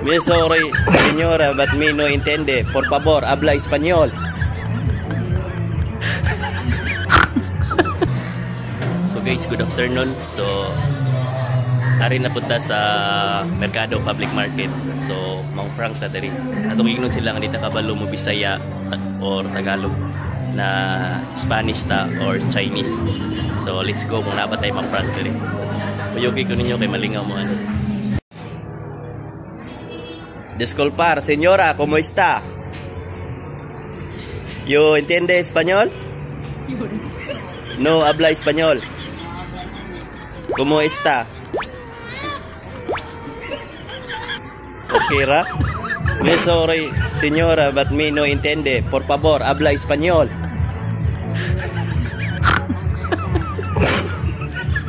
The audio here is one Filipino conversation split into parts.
Me sorry, señora, but me no entiende. Por favor, habla español. So guys, good afternoon. So ari na punta sa Mercado Public Market. So Mount Frank ta diri. Atong ignon sila nga dita kabalo mo Bisaya or Tagalog na Spanish ta or Chinese. So let's go muna ba tayo Mount Frank diri. Uyogi ko ninyo kay malingaw mo ano. Disculpar, señora, ¿cómo está? ¿Yo entiende español? No habla español. ¿Cómo está? Okay, ra? Me sorry, señora, but me no entiende. Por favor, habla español.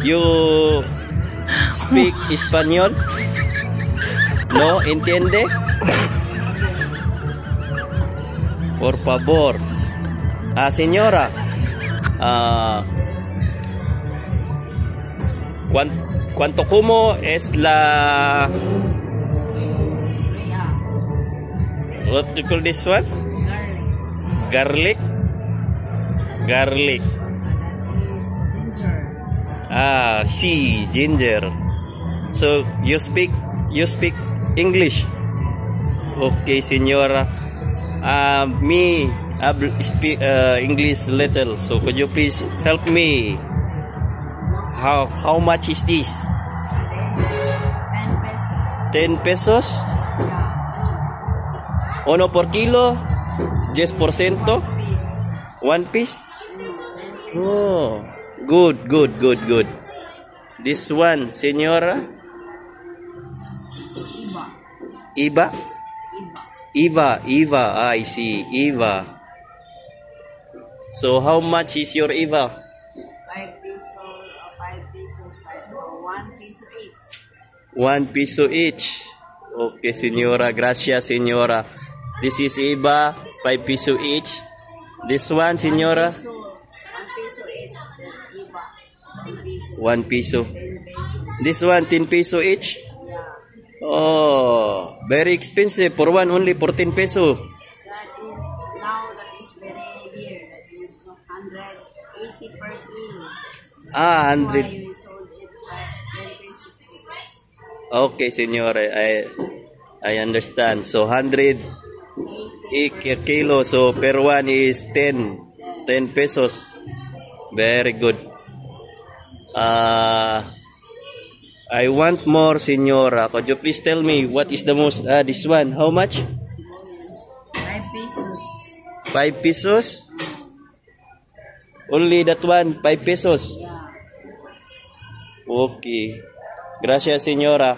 You speak español? No entiende? Por favor. Señora. ¿Cuánto como es la... What do you call this one? Garlic. Garlic. Ginger. Sí, ginger. So you speak English. Okay, señora. Me speak English little. So could you please help me? How much is this? 10 pesos. 10 pesos? Yeah. Uno por kilo? 10%? Piece. One piece? 10 pesos. Oh, good. This one, señora? Iba. Iva. Eva, I see. Eva. So how much is your Eva? 5 pesos. 5 pesos. 1 peso each. 1 peso each. Okay, señora. Gracias, señora. This is Eva. 5 peso each. This one, señora? 1 peso each. Iba. 1 peso. 10 pesos. This one, 10 peso each? Yeah. Oh, very expensive. For one, only 14 peso. That is very dear. That is 180 per kilo. 100. That's why we sold it at 10 pesos each. Okay, señora. I understand. So 100 kilo. So per one is 10 pesos. Very good. I want more, señora. Could you please tell me what is the most this one? How much? 5 pesos. 5 pesos? Only that one, 5 pesos. Yeah. Okay. Gracias, señora.